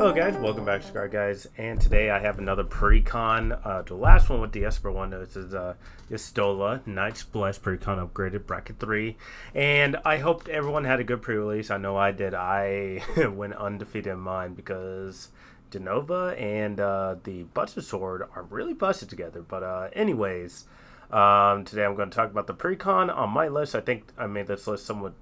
Hello guys, welcome back to Scar Guys, and today I have another pre-con. The last one with the Esper one, this is Yestola, Knight's Blessed pre-con upgraded, bracket 3, and I hope everyone had a good pre-release. I know I did. I went undefeated in mine because Genova and the Busted Sword are really busted together, but anyways, today I'm going to talk about the pre-con. On my list, I think I made this list somewhat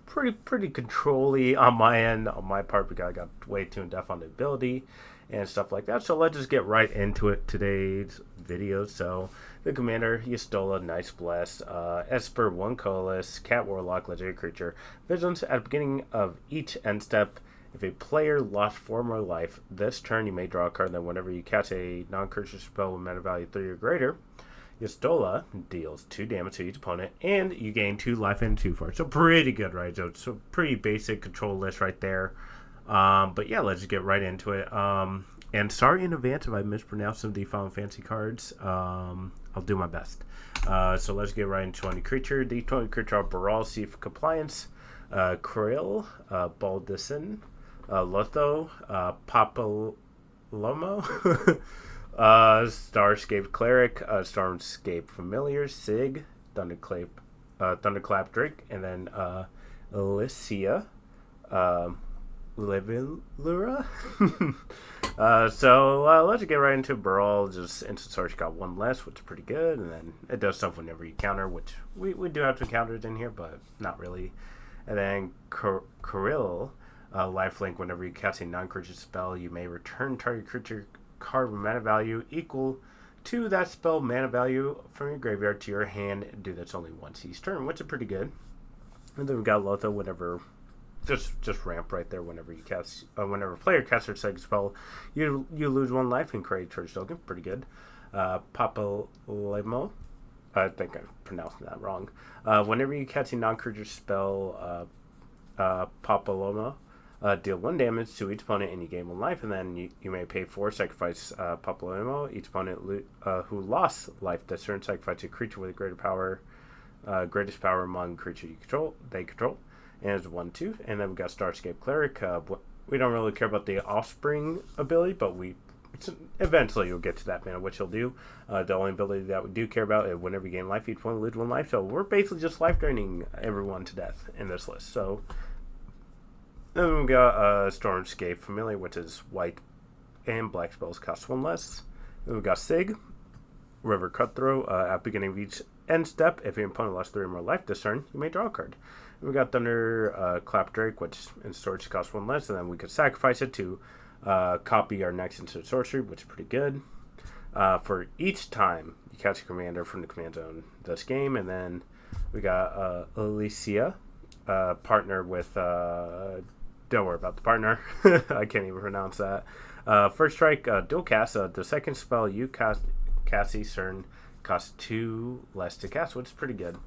pretty controlly on my end, on my part, because I got way too in depth on the ability and stuff like that. So let's just get right into it today's video. So the commander, Yestola, Knight's Blessed, Esper, 1 colorless, Cat Warlock, legendary creature. Vigilance at the beginning of each end step. If a player lost 4 more life this turn, you may draw a card. Then whenever you cast a non-creature spell with mana value 3 or greater, Yestola deals 2 damage to each opponent, and you gain 2 life and 2 force. So pretty good, right? So it's a pretty basic control list right there. But yeah, let's just get right into it. And sorry in advance if I mispronounce some of the Final Fantasy cards. I'll do my best. So let's get right into 20 creature. The 20 creature are Baral, Seaf Compliance, Krill, Baldison, Lotho, Papalomo, Starscape Cleric, Stormscape Familiar, Sig, Thunderclap Drake, and then Alicia, Livilura. So let's get right into Brawl. Just instant source got 1 less, which is pretty good, and then it does stuff whenever you counter, which we do have some counters in here, but not really. And then Krill, lifelink. Whenever you cast a non-creature spell, you may return target creature card with mana value equal to that spell mana value from your graveyard to your hand, and do this only once each turn, which is pretty good. And then we got Lotho. Whenever just ramp right there. Whenever you cast, whenever a player casts their second spell, you lose 1 life and create Church Token. Pretty good. Papalemo. I think I pronounced that wrong. Whenever you cast a non-creature spell, Papaloma, deal 1 damage to each opponent and you gain 1 life, and then you may pay 4, sacrifice Papalemo. Each opponent who lost life this turn sacrifice a creature with a greater power, greatest power among creatures they control, and it's 1/2. And then we got Starscape Cleric. We don't really care about the Offspring ability, but eventually you'll get to that mana, which you'll do. The only ability that we do care about is whenever you gain life, each one lose 1 life. So we're basically just life draining everyone to death in this list. So then we got Stormscape Familiar, which is white and black spells cost 1 less. Then we got Sig, River Cutthroat. At the beginning of each end step, if your opponent lost 3 or more life this turn, you may draw a card. And we got Thunder Clap Drake, which in storage costs 1 less, and then we could sacrifice it to copy our next instant sorcery, which is pretty good. For each time you catch a commander from the command zone this game. And then we got Alicia, partner with don't worry about the partner. I can't even pronounce that. First strike, dual cast. The second spell you cast each turn costs 2 less to cast, which is pretty good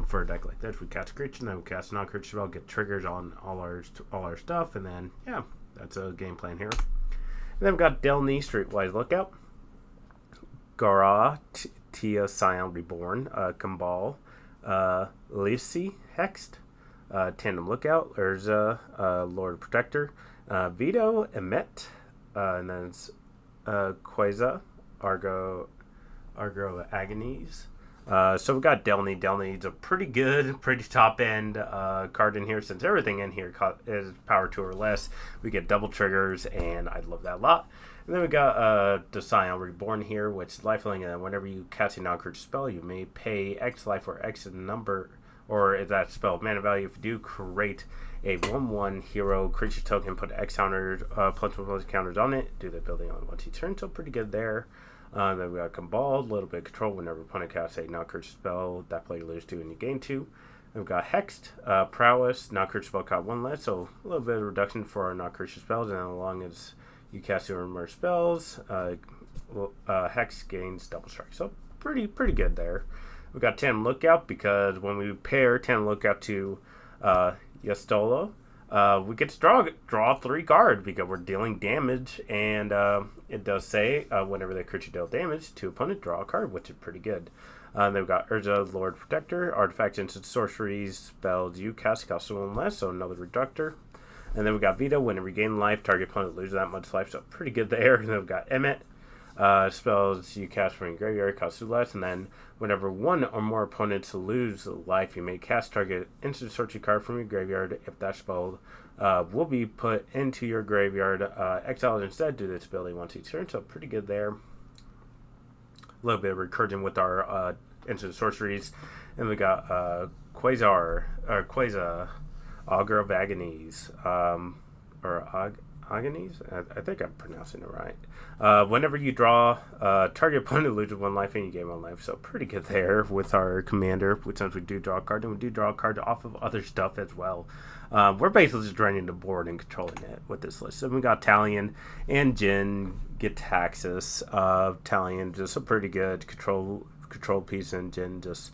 for a deck like this. We cast a creature, then we cast a non-creature spell, get triggers on all our stuff, and then yeah, that's a game plan here. And then we got Delny, Streetwise Lookout, Gara, Tia, Scion Reborn, Kambal, Lisi, Hexed, Tandem Lookout, Urza, Lord Protector, Vito, Emet, and then it's Queza, Argo Agonies. So we got Delny. Delny's a pretty top end card in here, since everything in here is power 2 or less. We get double triggers, and I love that a lot. And then we got the Scion Reborn here, which is lifelink, and then whenever you cast a non-creature spell, you may pay X life or X number, or is that spell mana value. If you do, create a 1/1 hero creature token, put X counters, plus counters on it, do the ability on once each turn. So pretty good there. Then we got Kambal, a little bit of control. Whenever opponent casts a non-creature spell, that player loses 2 and you gain 2. And we've got Hexed, Prowess, non-creature spell cost 1 less, so a little bit of reduction for our non-creature spells. And as long as you cast 2 or more spells, Hex gains double strike. So pretty good there. We got Tandem Lookout, because when we pair Tandem Lookout to Yestola, we get to draw 3 cards because we're dealing damage, and it does say whenever the creature deals damage to opponent, draw a card, which is pretty good. Then we've got Urza, Lord Protector, artifacts, instant sorceries, spells you cast cost 1 less, so another reductor. And then we got Veto. Whenever you gain life, target opponent loses that much life. So pretty good there. And then we got Emmet. Spells you cast from your graveyard cost 2 less, and then whenever one or more opponents lose life, you may cast target instant sorcery card from your graveyard. If that spell will be put into your graveyard, exile it instead. Do this ability once each turn, so pretty good there. A little bit of recursion with our instant sorceries, and we got Quasar, Augur of Agonies, Agonies? I think I'm pronouncing it right. Whenever you draw, target opponent loses 1 life and you gain 1 life. So pretty good there with our commander. Since we do draw a card, and we do draw a card off of other stuff as well. We're basically just running the board and controlling it with this list. So we got Talion and Jin, Gitaxis. Talion, just a pretty good control piece, and Jin just...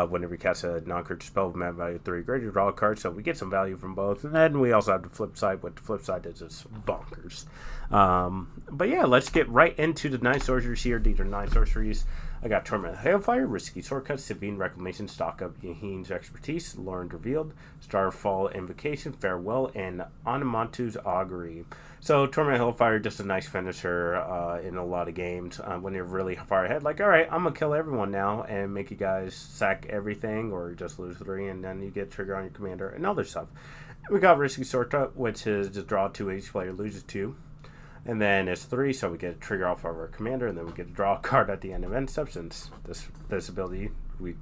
whenever you cast a non-creature spell with mana value 3 greater, draw a card, so we get some value from both. And then we also have the flip side, but the flip side is just bonkers. But yeah, let's get right into the 9 sorceries here. These are 9 sorceries. I got Torment of Hailfire, Risky Shortcut, Savine Reclamation, Stock Up Yahin's Expertise, Lauren Revealed, Starfall Invocation, Farewell, and Onomantu's Augury. So Torment of Hailfire, just a nice finisher in a lot of games. When you're really far ahead, like, alright, I'm going to kill everyone now and make you guys sack everything or just lose 3, and then you get trigger on your commander and other stuff. We got Risky Shortcut, which is just draw 2, each player loses 2. And then it's 3, so we get a trigger off of our commander, and then we get to draw a card at the end of end step. Since this ability, we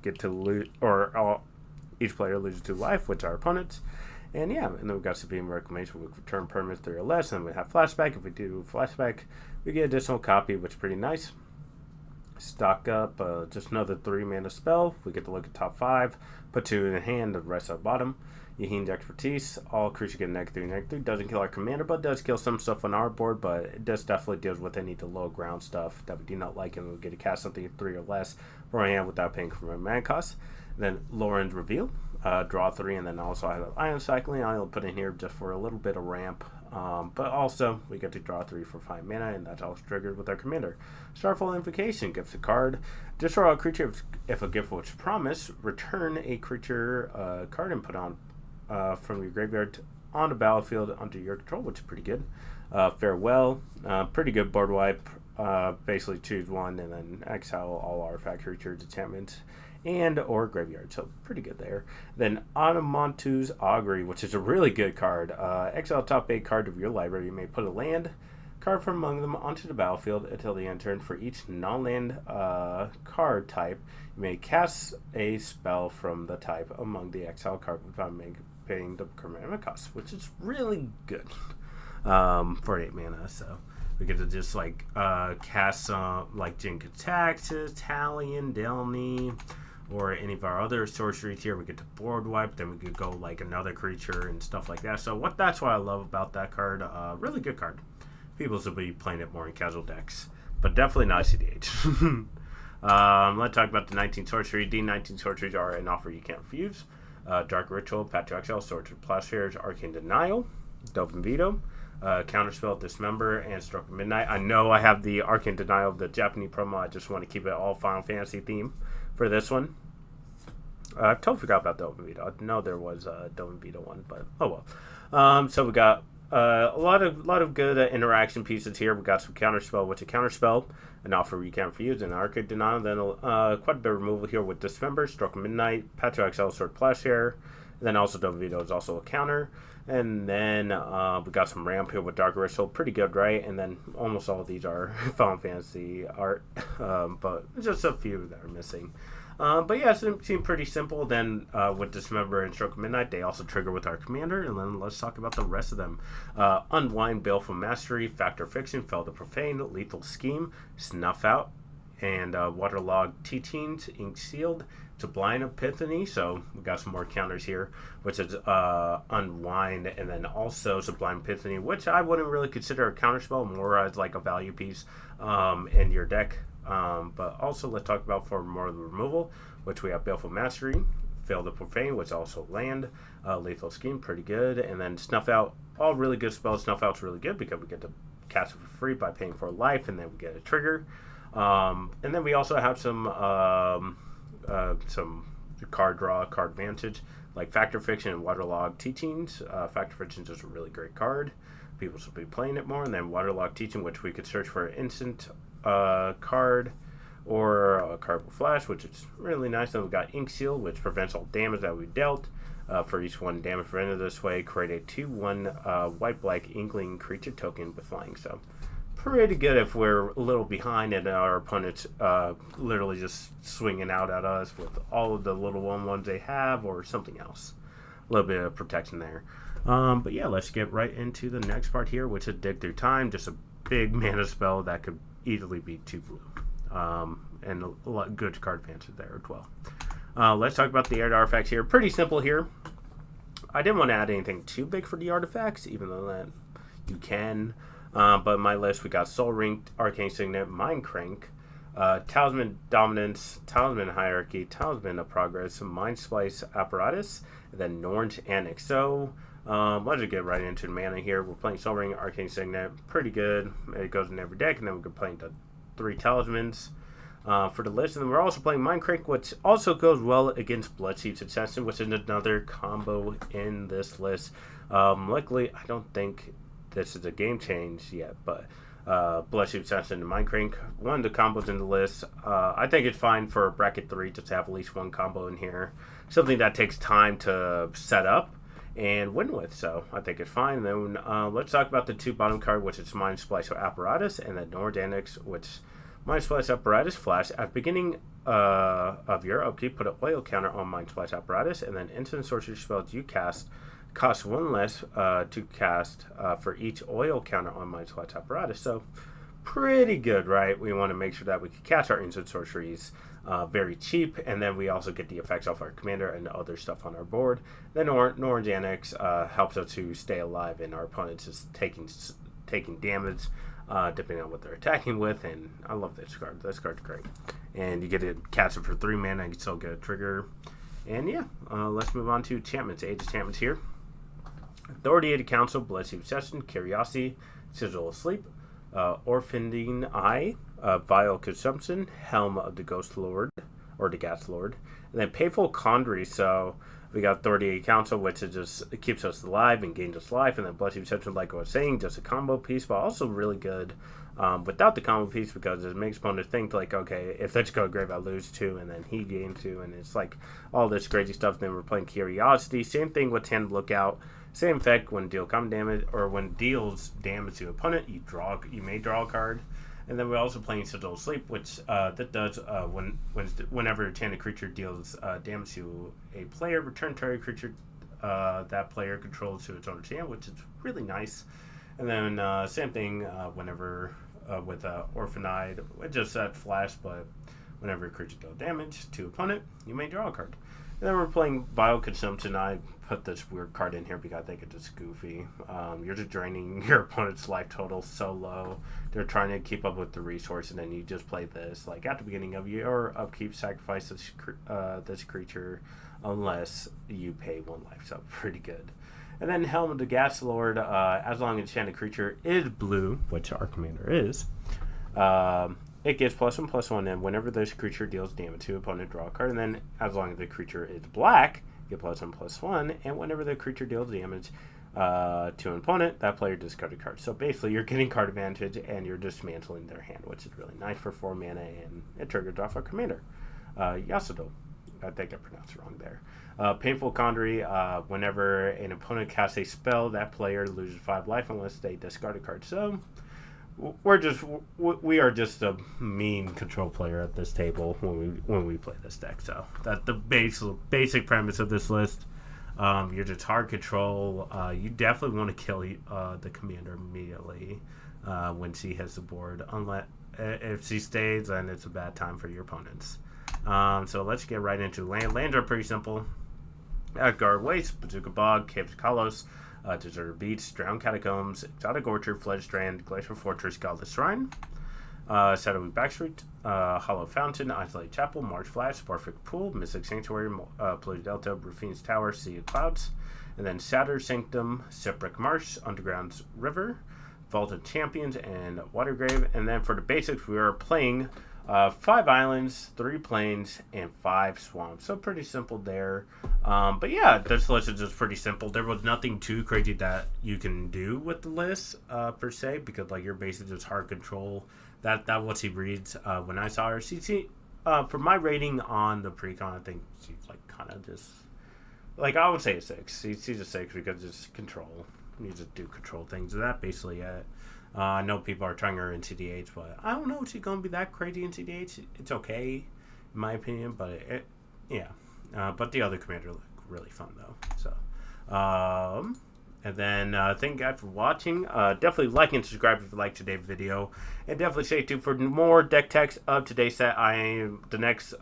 get to lose, or each player loses 2 life, which are our opponents. And yeah, and then we've got Supreme Reclamation. We return permanents 3 or less, and we have Flashback. If we do Flashback, we get additional copy, which is pretty nice. Stock Up, just another 3 mana spell. We get to look at top 5, put 2 in the hand, the rest at the bottom. Yahin's Expertise, all creatures get -3/-3. Doesn't kill our commander, but does kill some stuff on our board, but it does definitely deals with any of the low ground stuff that we do not like, and we'll get to cast something 3 or less from our hand without paying for our mana cost. Then Lauren's Reveal, draw 3, and then also I have Ion Cycling. I'll put in here just for a little bit of ramp, but also we get to draw 3 for 5 mana, and that's all triggered with our commander. Starfall Invocation, gifts a card. Destroy a creature if a gift was promised. Return a creature card and put on from your graveyard on the battlefield under your control, which is pretty good. Farewell, pretty good board wipe. Basically choose 1 and then exile all artifact creatures, enchantments, and or graveyard. So pretty good there. Then Onomantu's Augury, which is a really good card. Exile top 8 card of your library. You may put a land card from among them onto the battlefield until the end turn. For each non-land card type, you may cast a spell from the type among the exile card without paying the mana cost, which is really good for 8 mana. So we get to just like cast some like Jinkataxis, Talion, Delny, or any of our other sorceries here. We get to board wipe, then we could go like another creature and stuff like that. So that's what I love about that card. Really good card. People will be playing it more in casual decks, but definitely not CDH. Let's talk about the 19 sorcery. D19 sorceries are an offer you can't refuse. Dark Ritual, Path to Exile, Sword to Plowshares, Arcane Denial, Dove and Veto, Counterspell, Dismember, and Stroke of Midnight. I know I have the Arcane Denial of the Japanese promo. I just want to keep it all Final Fantasy theme for this one. I totally forgot about Dove and Veto. I know there was a Dove and Veto one, but oh well. So we got a lot of good interaction pieces here. We got some Counterspell, which is a Counterspell, an offer you can't refuse, and Arcane Denial. Then quite a bit of removal here with Dismember, Stroke of Midnight, Path to Exile, Sword Plowshare. And then also Dove and Veto is also a counter. And then we got some ramp here with Dark Ritual, pretty good, right? And then almost all of these are Final Fantasy art, but just a few that are missing. But yeah, it seemed pretty simple. Then with Dismember and Stroke of Midnight, they also trigger with our commander. And then let's talk about the rest of them. Unwind, Baleful Mastery, Factor Fiction, Fell the Profane, Lethal Scheme, Snuff Out, and Waterlogged Teachings, Ink Sealed, Sublime Epiphany. So we got some more counters here, which is Unwind, and then also Sublime Epiphany, which I wouldn't really consider a counterspell, more as like a value piece in your deck. But also let's talk about for more of the removal, which we have Baleful Mastery, Fail the Profane, which is also land, Lethal Scheme, pretty good, and then Snuff Out, all really good spells. Snuff Out's really good because we get to cast it for free by paying for life, and then we get a trigger. And then we also have some card draw, card advantage, like Factor Fiction and Waterlog Teachings. Factor Fiction is just a really great card. People should be playing it more. And then Waterlog Teaching, which we could search for an instant card or a card with flash, which is really nice. Then we've got Ink Seal, which prevents all damage that we dealt. For each one damage prevented this way, create a 2/1 white-black Inkling creature token with flying. So pretty good if we're a little behind and our opponent's literally just swinging out at us with all of the little 1/1s they have or something else. A little bit of protection there. But yeah, let's get right into the next part here, which is Dig Through Time. Just a big mana spell that could easily be 2 blue. And a lot good card advantage there as well. Let's talk about the aired artifacts here. Pretty simple here. I didn't want to add anything too big for the artifacts, even though that you can. But in my list, we got Soul Ring, Arcane Signet, Mind Crank, Talisman Dominance, Talisman Hierarchy, Talisman of Progress, Mind Splice Apparatus, and then Norn's Annex. So let's just get right into the mana here. We're playing Soul Ring, Arcane Signet, pretty good. It goes in every deck, and then we're playing the 3 Talismans for the list. And then we're also playing Mind Crank, which also goes well against Bloodseep's Assassin, which is another combo in this list. Luckily, I don't think this is a game change yet, but Bloodseep's Assassin and Mind Crank, one of the combos in the list. I think it's fine for bracket 3 just to have at least one combo in here. Something that takes time to set up and win with, so I think it's fine. And then let's talk about the 2 bottom card, which is Mind Splice Apparatus, and then Norn's Annex, which Mind Splice Apparatus flash. At the beginning of your upkeep, put an oil counter on Mind Splice Apparatus, and then instant sorcery spells you cast cost 1 less to cast for each oil counter on Mind Splice Apparatus. So pretty good, right? We want to make sure that we can cast our instant sorceries very cheap, and then we also get the effects off our commander and other stuff on our board. Then Norn's Annex helps us to stay alive, and our opponents is taking damage depending on what they're attacking with. And I love this card. This card's great, and you get to cast it for 3 mana. You still get a trigger. And yeah, let's move on to enchantments. Age enchantments here. Authoritative Council, Bloodseep's Assassin, Curiosity, Sigil of Sleep, Orphaning Eye, Vile Consumption, Helm of the Ghost Lord, or the Gas Lord, and then Painful Conjury. So we got Authoritative Council, which is just, it keeps us alive and gains us life, and then Bloodseep's Assassin, like I was saying, just a combo piece, but also really good without the combo piece, because it makes opponents think like, okay, if they just go to grave, I lose 2, and then he gains 2, and it's like all this crazy stuff. Then we're playing Curiosity, same thing with Hand Lookout. Same effect when deal common damage, or when deals damage to opponent, you may draw a card. And then we're also playing Sigil of Sleep, which that does whenever a enchanted creature deals damage to a player, return target creature that player controls to its owner's hand, which is really nice. And then same thing whenever with Orphanide, it just said flash, but whenever a creature deals damage to opponent, you may draw a card. And then we're playing Vile Consumption. I put this weird card in here because I think it's just goofy. You're just draining your opponent's life total so low. They're trying to keep up with the resource, and then you just play this. Like at the beginning of your upkeep, sacrifice this creature unless you pay 1 life. So pretty good. And then Helm of the Gas Lord, as long as enchanted creature is blue, which our commander is, it gets +1/+1, and whenever this creature deals damage to opponent, draw a card. And then, as long as the creature is black, get +1/+1, and whenever the creature deals damage to an opponent, that player discards a card. So basically, you're getting card advantage, and you're dismantling their hand, which is really nice for 4 mana, and it triggers off our commander. Yasudo. I think I pronounced it wrong there. Painful Conjury. Whenever an opponent casts a spell, that player loses 5 life unless they discard a card. So we are just a mean control player at this table when we play this deck. So that's the basic premise of this list. You're just hard control. You definitely want to kill the commander immediately when she hits the board. Unless if she stays, then it's a bad time for your opponents. So let's get right into land. Lands are pretty simple. Guard Waste, Bazooka Bog, Caves of Kalos, Deserted Beach, Drowned Catacombs, Exotic Orchard, Fledged Strand, Glacial Fortress, Godless Shrine, Shadowy Backstreet, Hollow Fountain, Isolated Chapel, Marsh Flats, Perfect Pool, Mystic Sanctuary, Polluted Delta, Rufine's Tower, Sea of Clouds, and then Satyr Sanctum, Shipwreck Marsh, Underground River, Vaulted Champions, and Watergrave. And then for the basics, we are playing 5 islands, 3 plains, and 5 swamps. So pretty simple there. But yeah, this list is just pretty simple. There was nothing too crazy that you can do with the list per se, because like you're basically just hard control. That what she reads when I saw her. For my rating on the pre-con, I think she's like kind of just like I would say a 6. She's a 6 because it's control. You just do control things. That basically it. I know people are trying her in CDH, but I don't know if she's going to be that crazy in CDH. It's okay, in my opinion, but yeah. But the other commanders look really fun, though. So, and then thank you guys for watching. Definitely like and subscribe if you like today's video. And definitely stay tuned for more deck techs of today's set. The next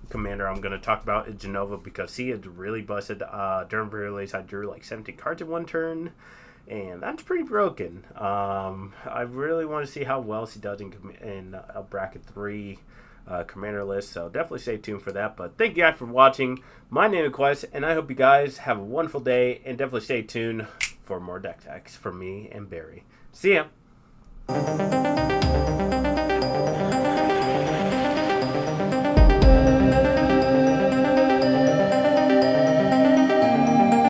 commander I'm going to talk about is Genova, because he is really busted. During release, I drew like 17 cards in one turn. And that's pretty broken. I really want to see how well she does in a bracket 3 commander list. So definitely stay tuned for that. But thank you guys for watching. My name is Quest, and I hope you guys have a wonderful day. And definitely stay tuned for more deck techs from me and Barry. See ya.